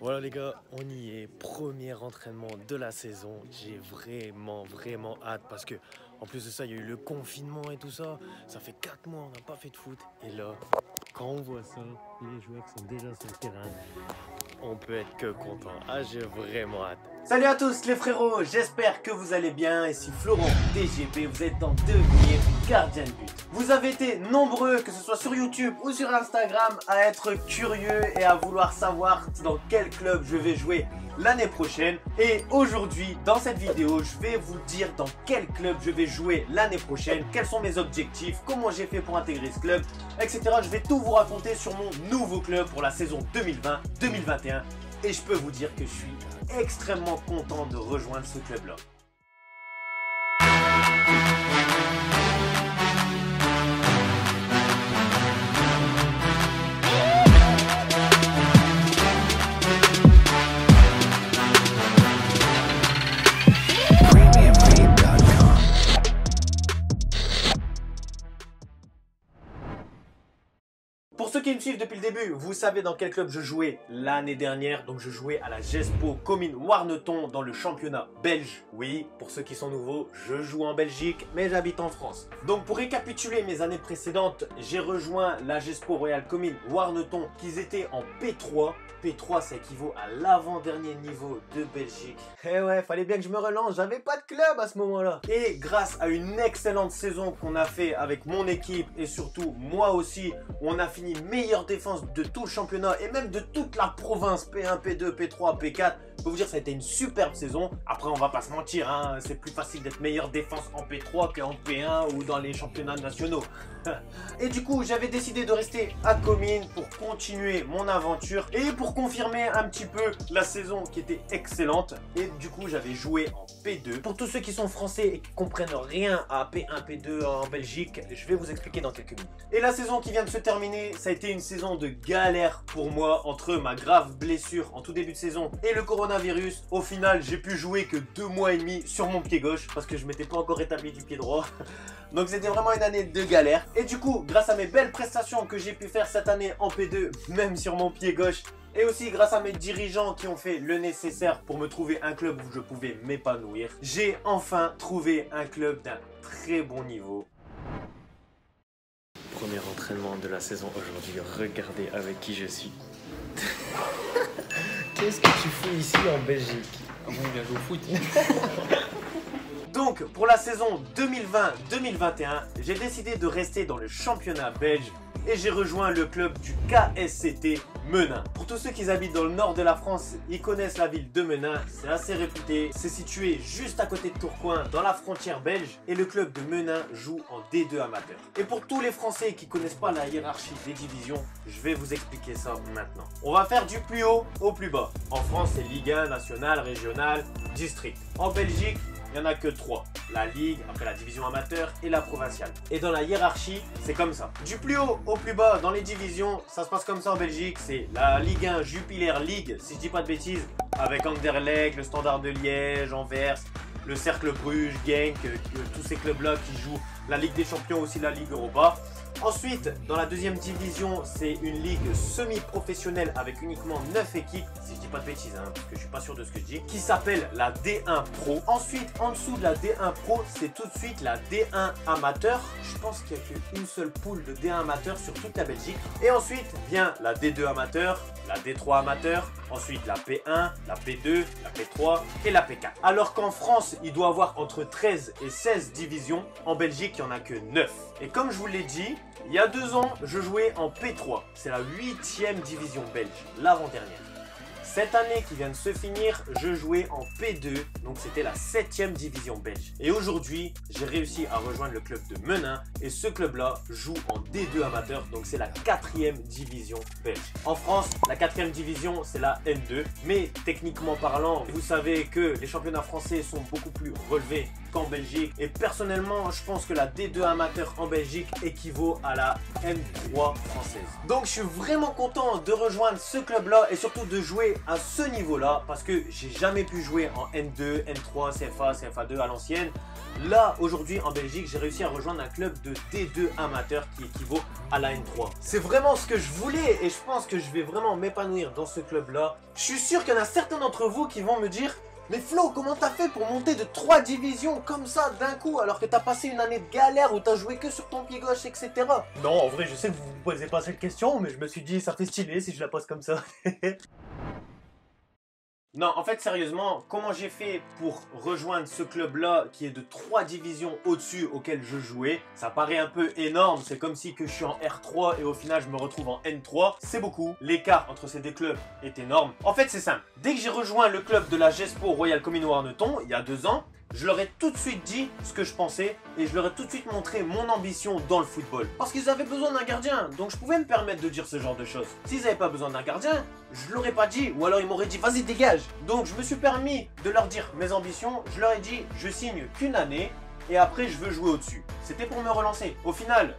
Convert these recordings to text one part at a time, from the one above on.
Voilà les gars, on y est, premier entraînement de la saison. J'ai vraiment hâte parce que en plus de ça, il y a eu le confinement et tout ça. Ça fait 4 mois, on n'a pas fait de foot. Et là, quand on voit ça, les joueurs sont déjà sur le terrain. On peut être que content. Ah, j'ai vraiment hâte. Salut à tous les frérots, j'espère que vous allez bien. Ici Florent DGB, vous êtes en devenir gardien de but. Vous avez été nombreux, que ce soit sur YouTube ou sur Instagram, à être curieux et à vouloir savoir dans quel club je vais jouer l'année prochaine. Et aujourd'hui, dans cette vidéo, je vais vous dire dans quel club je vais jouer l'année prochaine, quels sont mes objectifs, comment j'ai fait pour intégrer ce club, etc. Je vais tout vous raconter sur mon nouveau club pour la saison 2020-2021. Et je peux vous dire que je suis extrêmement content de rejoindre ce club-là. Pour ceux qui me suivent depuis le début, vous savez dans quel club je jouais l'année dernière. Donc je jouais à la GESPO Comines Warneton dans le championnat belge. Oui, pour ceux qui sont nouveaux, je joue en Belgique, mais j'habite en France. Donc pour récapituler mes années précédentes, j'ai rejoint la GESPO Royal Comines Warneton, qui étaient en P3. P3, ça équivaut à l'avant-dernier niveau de Belgique. Eh ouais, fallait bien que je me relance, j'avais pas de club à ce moment-là. Et grâce à une excellente saison qu'on a fait avec mon équipe et surtout moi aussi, on a fini meilleure défense de tout le championnat et même de toute la province, P1, P2, P3, P4. Je peux vous dire, ça a été une superbe saison. Après, on va pas se mentir, hein, c'est plus facile d'être meilleure défense en P3 qu'en P1 ou dans les championnats nationaux. Et du coup, j'avais décidé de rester à Comines pour continuer mon aventure et pour confirmer un petit peu la saison qui était excellente. Et du coup, j'avais joué en P2. Pour tous ceux qui sont français et qui comprennent rien à P1, P2 en Belgique, je vais vous expliquer dans quelques minutes. Et la saison qui vient de se terminer, ça a été une saison de galère pour moi entre ma grave blessure en tout début de saison et le coronavirus. Au final, j'ai pu jouer que 2 mois et demi sur mon pied gauche parce que je m'étais pas encore rétabli du pied droit. Donc c'était vraiment une année de galère. Et du coup, grâce à mes belles prestations que j'ai pu faire cette année en P2, même sur mon pied gauche, et aussi grâce à mes dirigeants qui ont fait le nécessaire pour me trouver un club où je pouvais m'épanouir, j'ai enfin trouvé un club d'un très bon niveau. Premier entraînement de la saison aujourd'hui. Regardez avec qui je suis. Qu'est-ce que tu fous ici en Belgique? Ah bon, on vient jouer au foot. Donc, pour la saison 2020-2021, j'ai décidé de rester dans le championnat belge et j'ai rejoint le club du KSCT Menin. Pour tous ceux qui habitent dans le nord de la France, ils connaissent la ville de Menin, c'est assez réputé. C'est situé juste à côté de Tourcoing, dans la frontière belge, et le club de Menin joue en D2 amateur. Et pour tous les Français qui connaissent pas la hiérarchie des divisions, je vais vous expliquer ça maintenant. On va faire du plus haut au plus bas. En France, c'est Ligue 1, nationale, régionale, district. En Belgique, il n'y en a que 3. La Ligue, après la division amateur et la provinciale. Et dans la hiérarchie, c'est comme ça. Du plus haut au plus bas dans les divisions, ça se passe comme ça en Belgique. C'est la Ligue 1 Jupiler League, si je dis pas de bêtises, avec Anderlecht, le Standard de Liège, Anvers, le Cercle Bruges, Genk, tous ces clubs-là qui jouent la Ligue des Champions, aussi la Ligue Europa. Ensuite, dans la deuxième division, c'est une ligue semi-professionnelle avec uniquement 9 équipes, si je dis pas de bêtises, hein, parce que je suis pas sûr de ce que je dis, qui s'appelle la D1 Pro. Ensuite, en dessous de la D1 Pro, c'est tout de suite la D1 Amateur. Je pense qu'il n'y a qu'une seule poule de D1 Amateur sur toute la Belgique. Et ensuite vient la D2 Amateur, la D3 Amateur, ensuite la P1, la P2, la P3 et la P4. Alors qu'en France, il doit avoir entre 13 et 16 divisions, en Belgique, il n'y en a que 9. Et comme je vous l'ai dit, il y a 2 ans, je jouais en P3. C'est la 8e division belge, l'avant-dernière. Cette année qui vient de se finir, je jouais en P2, donc c'était la 7e division belge. Et aujourd'hui, j'ai réussi à rejoindre le club de Menin et ce club-là joue en D2 amateur, donc c'est la 4e division belge. En France, la 4e division, c'est la N2, mais techniquement parlant, vous savez que les championnats français sont beaucoup plus relevés qu'en Belgique. Et personnellement, je pense que la D2 amateur en Belgique équivaut à la N3 française. Donc je suis vraiment content de rejoindre ce club-là et surtout de jouer à ce niveau-là parce que j'ai jamais pu jouer en N2, N3, CFA, CFA2 à l'ancienne. Là, aujourd'hui, en Belgique, j'ai réussi à rejoindre un club de D2 amateur qui équivaut à la N3. C'est vraiment ce que je voulais et je pense que je vais vraiment m'épanouir dans ce club-là. Je suis sûr qu'il y en a certains d'entre vous qui vont me dire « Mais Flo, comment t'as fait pour monter de 3 divisions comme ça d'un coup alors que t'as passé une année de galère où t'as joué que sur ton pied gauche, etc. » Non, en vrai, je sais que vous vous posez pas cette question, mais je me suis dit ça fait stylé si je la pose comme ça. Non, en fait, sérieusement, comment j'ai fait pour rejoindre ce club-là qui est de 3 divisions au-dessus auquel je jouais? Ça paraît un peu énorme, c'est comme si que je suis en R3 et au final je me retrouve en N3. C'est beaucoup, l'écart entre ces deux clubs est énorme. En fait, c'est simple. Dès que j'ai rejoint le club de la GESPO Royal Comino Arneton, il y a 2 ans, je leur ai tout de suite dit ce que je pensais et je leur ai tout de suite montré mon ambition dans le football. Parce qu'ils avaient besoin d'un gardien, donc je pouvais me permettre de dire ce genre de choses. S'ils n'avaient pas besoin d'un gardien, je l'aurais pas dit, ou alors ils m'auraient dit vas-y dégage. Donc je me suis permis de leur dire mes ambitions, je leur ai dit je signe qu'une année et après je veux jouer au-dessus. C'était pour me relancer. Au final,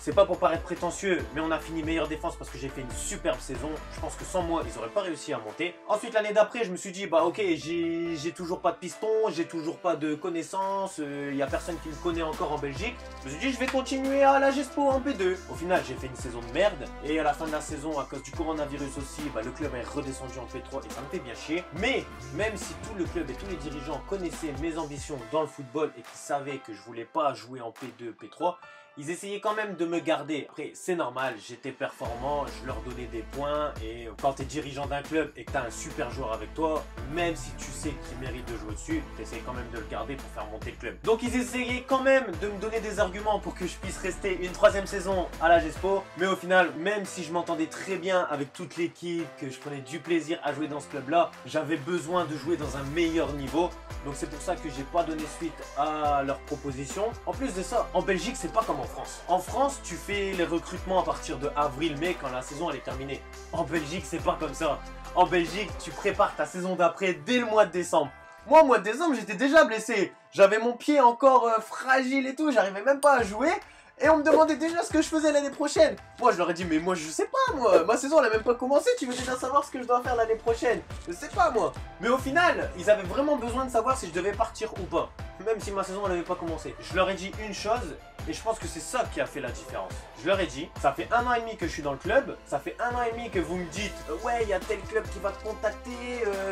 c'est pas pour paraître prétentieux, mais on a fini meilleure défense parce que j'ai fait une superbe saison. Je pense que sans moi, ils auraient pas réussi à monter. Ensuite, l'année d'après, je me suis dit, ok, j'ai toujours pas de piston, j'ai toujours pas de connaissances, il y a personne qui me connaît encore en Belgique. Je me suis dit, je vais continuer à la GESPO en P2. Au final, j'ai fait une saison de merde et à la fin de la saison, à cause du coronavirus aussi, le club est redescendu en P3 et ça me fait bien chier. Mais même si tout le club et tous les dirigeants connaissaient mes ambitions dans le football et qu'ils savaient que je voulais pas jouer en P2, P3, ils essayaient quand même de me garder. Après, c'est normal, j'étais performant, je leur donnais des points et quand tu es dirigeant d'un club et que tu as un super joueur avec toi, même si tu sais qu'il mérite de jouer dessus, tu essayes quand même de le garder pour faire monter le club. Donc ils essayaient quand même de me donner des arguments pour que je puisse rester une 3e saison à la GESPO, mais au final, même si je m'entendais très bien avec toute l'équipe, que je prenais du plaisir à jouer dans ce club-là, j'avais besoin de jouer dans un meilleur niveau. Donc c'est pour ça que j'ai pas donné suite à leurs propositions. En plus de ça, en Belgique, c'est pas comme en France. En France, tu fais les recrutements à partir de avril-mai quand la saison elle est terminée. En Belgique, c'est pas comme ça. En Belgique, tu prépares ta saison d'après dès le mois de décembre. Moi, au mois de décembre, j'étais déjà blessé. J'avais mon pied encore fragile et tout, j'arrivais même pas à jouer. Et on me demandait déjà ce que je faisais l'année prochaine. Moi, je leur ai dit, mais moi, je sais pas, moi. Ma saison, elle a même pas commencé. Tu veux déjà savoir ce que je dois faire l'année prochaine? Je sais pas, moi. Mais au final, ils avaient vraiment besoin de savoir si je devais partir ou pas. Même si ma saison, elle n'avait pas commencé. Je leur ai dit une chose, et je pense que c'est ça qui a fait la différence. Je leur ai dit, ça fait 1 an et demi que je suis dans le club. Ça fait 1 an et demi que vous me dites, ouais, il y a tel club qui va te contacter.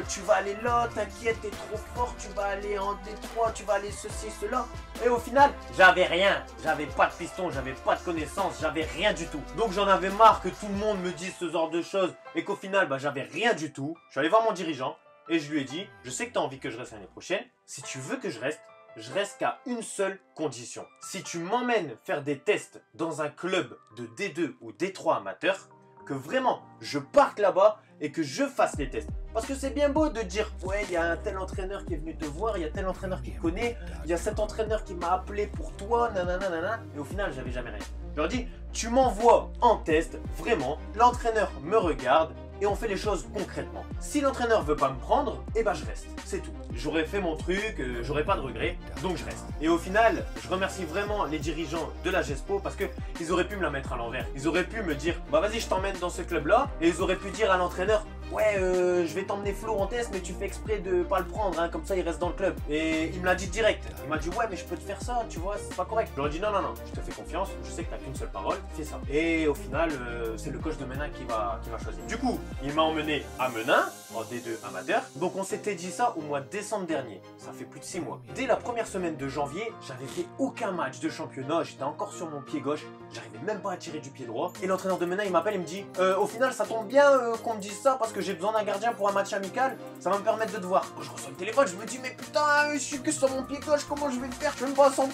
Tu vas aller là, t'inquiète, t'es trop fort. Tu vas aller en D3, tu vas aller ceci, cela. Et au final, j'avais rien. J'avais pas de piston, j'avais pas de connaissances, j'avais rien du tout. Donc j'en avais marre que tout le monde me dise ce genre de choses et qu'au final, j'avais rien du tout. Je suis allé voir mon dirigeant et je lui ai dit, je sais que tu as envie que je reste l'année prochaine. Si tu veux que je reste qu'à une seule condition. Si tu m'emmènes faire des tests dans un club de D2 ou D3 amateur, que vraiment je parte là-bas et que je fasse les tests. Parce que c'est bien beau de dire, ouais, il y a un tel entraîneur qui est venu te voir, il y a tel entraîneur qui te connaît, il y a cet entraîneur qui m'a appelé pour toi, nanana, et au final, j'avais jamais rien. Je leur dis, tu m'envoies en test, vraiment, l'entraîneur me regarde, et on fait les choses concrètement. Si l'entraîneur veut pas me prendre, je reste, c'est tout. J'aurais fait mon truc, j'aurais pas de regrets, donc je reste. Et au final, je remercie vraiment les dirigeants de la GESPO parce que ils auraient pu me la mettre à l'envers. Ils auraient pu me dire, vas-y, je t'emmène dans ce club-là, et ils auraient pu dire à l'entraîneur, ouais, je vais t'emmener Flo en test, mais tu fais exprès de pas le prendre, hein, comme ça il reste dans le club. Et il me l'a dit direct. Il m'a dit, ouais, mais je peux te faire ça, tu vois, c'est pas correct. Je leur ai dit, non, je te fais confiance, je sais que t'as qu'une seule parole, fais ça. Et au final, c'est le coach de Menin qui va choisir. Du coup, il m'a emmené à Menin, en D2 amateur. Donc on s'était dit ça au mois de décembre dernier. Ça fait plus de 6 mois. Dès la première semaine de janvier, j'avais fait aucun match de championnat, j'étais encore sur mon pied gauche, j'arrivais même pas à tirer du pied droit. Et l'entraîneur de Menin, il m'appelle, il me dit, au final, ça tombe bien qu'on me dise ça parce que j'ai besoin d'un gardien pour un match amical, ça va me permettre de te voir. Quand je reçois le téléphone, je me dis, mais putain, je suis que sur mon pied gauche, comment je vais le faire? Je suis même pas à 100%.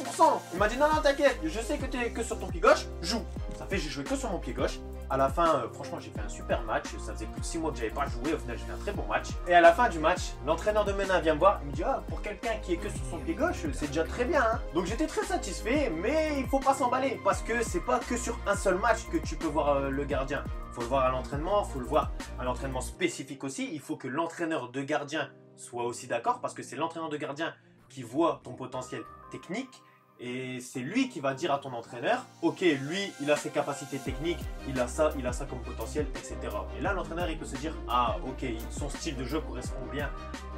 Il m'a dit, non, t'inquiète, je sais que t'es que sur ton pied gauche, joue. Ça fait, j'ai joué que sur mon pied gauche. À la fin, franchement, j'ai fait un super match. Ça faisait plus de 6 mois que j'avais pas joué. Au final, j'ai fait un très bon match. Et à la fin du match, l'entraîneur de Menin vient me voir. Il me dit, pour quelqu'un qui est que sur son pied gauche, c'est déjà très bien, hein. Donc j'étais très satisfait, mais il faut pas s'emballer. Parce que c'est pas que sur un seul match que tu peux voir le gardien. Faut le voir à l'entraînement, faut le voir à l'entraînement spécifique aussi. Il faut que l'entraîneur de gardien soit aussi d'accord parce que c'est l'entraîneur de gardien qui voit ton potentiel technique. Et c'est lui qui va dire à ton entraîneur, ok, lui, il a ses capacités techniques, il a ça comme potentiel, etc. Et là, l'entraîneur, il peut se dire, ah, ok, son style de jeu correspond bien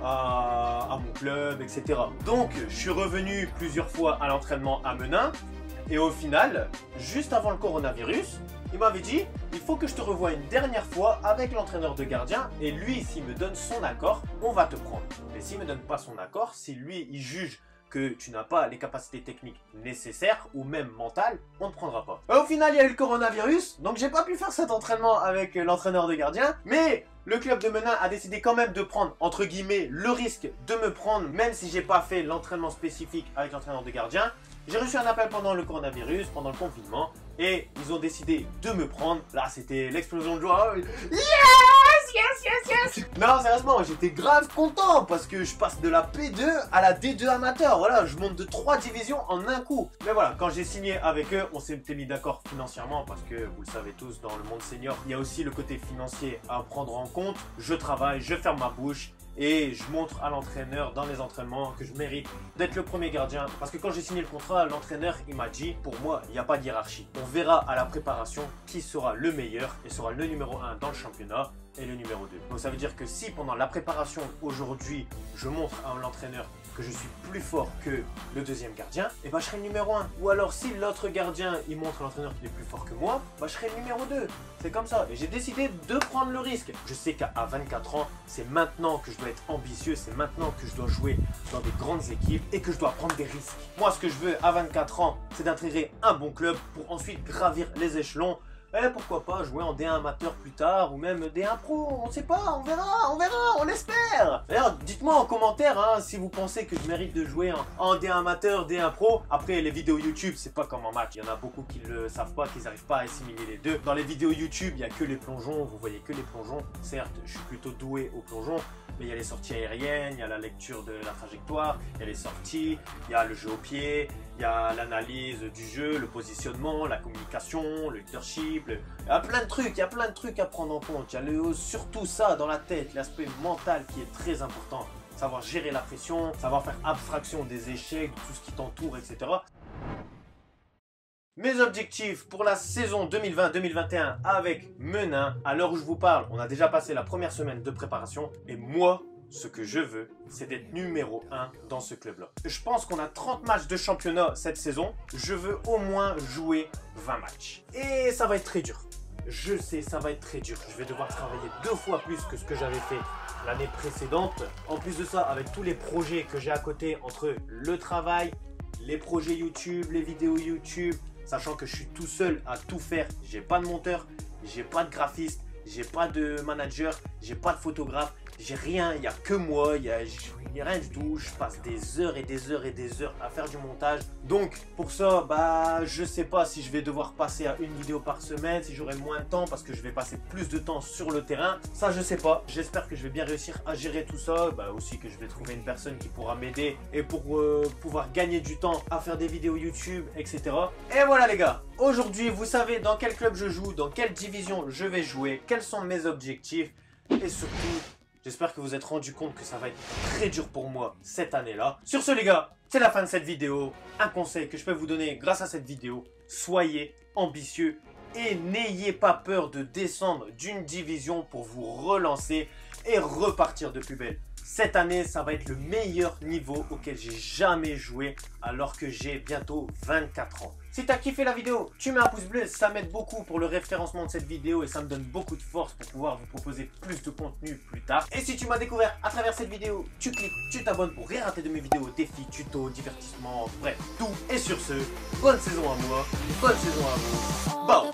à mon club, etc. Donc, je suis revenu plusieurs fois à l'entraînement à Menin. Et au final, juste avant le coronavirus, il m'avait dit, il faut que je te revoie une dernière fois avec l'entraîneur de gardien. Et lui, s'il me donne son accord, on va te prendre. Mais s'il ne me donne pas son accord, si lui, il juge que tu n'as pas les capacités techniques nécessaires ou même mentales, on ne te prendra pas. Au final, il y a eu le coronavirus, donc j'ai pas pu faire cet entraînement avec l'entraîneur de gardien, mais le club de Menin a décidé quand même de prendre, entre guillemets, le risque de me prendre, même si j'ai pas fait l'entraînement spécifique avec l'entraîneur de gardien. J'ai reçu un appel pendant le coronavirus, pendant le confinement, et ils ont décidé de me prendre. Là, c'était l'explosion de joie. Yes! Non, sérieusement, j'étais grave content parce que je passe de la P2 à la D2 amateur. Voilà, je monte de 3 divisions en un coup. Mais voilà, quand j'ai signé avec eux, on s'était mis d'accord financièrement parce que vous le savez tous, dans le monde senior, il y a aussi le côté financier à prendre en compte. Je travaille, je ferme ma bouche. Et je montre à l'entraîneur dans les entraînements que je mérite d'être le premier gardien. Parce que quand j'ai signé le contrat, l'entraîneur, il m'a dit, pour moi, il n'y a pas de hiérarchie. On verra à la préparation qui sera le meilleur et sera le numéro 1 dans le championnat et le numéro 2. Donc ça veut dire que si pendant la préparation, aujourd'hui, je montre à l'entraîneur que je suis plus fort que le deuxième gardien, et bah je serai le numéro 1. Ou alors si l'autre gardien, il montre à l'entraîneur qu'il est plus fort que moi, bah je serai le numéro 2. C'est comme ça. Et j'ai décidé de prendre le risque. Je sais qu'à 24 ans, c'est maintenant que je dois être ambitieux, c'est maintenant que je dois jouer dans des grandes équipes et que je dois prendre des risques. Moi, ce que je veux à 24 ans, c'est d'intégrer un bon club pour ensuite gravir les échelons. Et pourquoi pas jouer en D1 amateur plus tard ou même D1 pro, on sait pas, on verra, on espère. D'ailleurs, dites-moi en commentaire hein, si vous pensez que je mérite de jouer en D1 amateur, D1 pro. Après, les vidéos YouTube, c'est pas comme en match. Il y en a beaucoup qui le savent pas, qui n'arrivent pas à assimiler les deux. Dans les vidéos YouTube, il y a que les plongeons, vous voyez que les plongeons. Certes, je suis plutôt doué aux plongeons, mais il y a les sorties aériennes, il y a la lecture de la trajectoire, il y a les sorties, il y a le jeu au pied, il y a l'analyse du jeu, le positionnement, la communication, le leadership, il y a plein de trucs à prendre en compte. Il y a surtout ça dans la tête, l'aspect mental qui est très important. Savoir gérer la pression, savoir faire abstraction des échecs, de tout ce qui t'entoure, etc. Mes objectifs pour la saison 2020-2021 avec Menin, à l'heure où je vous parle, on a déjà passé la première semaine de préparation et moi, ce que je veux, c'est d'être numéro 1 dans ce club-là. Je pense qu'on a 30 matchs de championnat cette saison. Je veux au moins jouer 20 matchs. Et ça va être très dur. Je sais, ça va être très dur. Je vais devoir travailler 2 fois plus que ce que j'avais fait l'année précédente. En plus de ça, avec tous les projets que j'ai à côté, entre le travail, les projets YouTube, les vidéos YouTube, sachant que je suis tout seul à tout faire. J'ai pas de monteur, j'ai pas de graphiste, j'ai pas de manager, j'ai pas de photographe. J'ai rien, il n'y a que moi, il n'y a rien du tout. Je passe des heures et des heures et des heures à faire du montage. Donc pour ça, bah je sais pas si je vais devoir passer à une vidéo par semaine, si j'aurai moins de temps parce que je vais passer plus de temps sur le terrain. Ça je sais pas. J'espère que je vais bien réussir à gérer tout ça. Bah aussi que je vais trouver une personne qui pourra m'aider et pour pouvoir gagner du temps à faire des vidéos YouTube, etc. Et voilà les gars. Aujourd'hui, vous savez dans quel club je joue, dans quelle division je vais jouer, quels sont mes objectifs et surtout... J'espère que vous êtes rendu compte que ça va être très dur pour moi cette année-là. Sur ce les gars, c'est la fin de cette vidéo. Un conseil que je peux vous donner grâce à cette vidéo, soyez ambitieux et n'ayez pas peur de descendre d'une division pour vous relancer et repartir de plus belle. Cette année, ça va être le meilleur niveau auquel j'ai jamais joué alors que j'ai bientôt 24 ans. Si tu as kiffé la vidéo, tu mets un pouce bleu, ça m'aide beaucoup pour le référencement de cette vidéo et ça me donne beaucoup de force pour pouvoir vous proposer plus de contenu plus tard. Et si tu m'as découvert à travers cette vidéo, tu cliques, tu t'abonnes pour rien rater de mes vidéos, défis, tutos, divertissements, bref, tout. Et sur ce, bonne saison à moi, bonne saison à vous. Bon.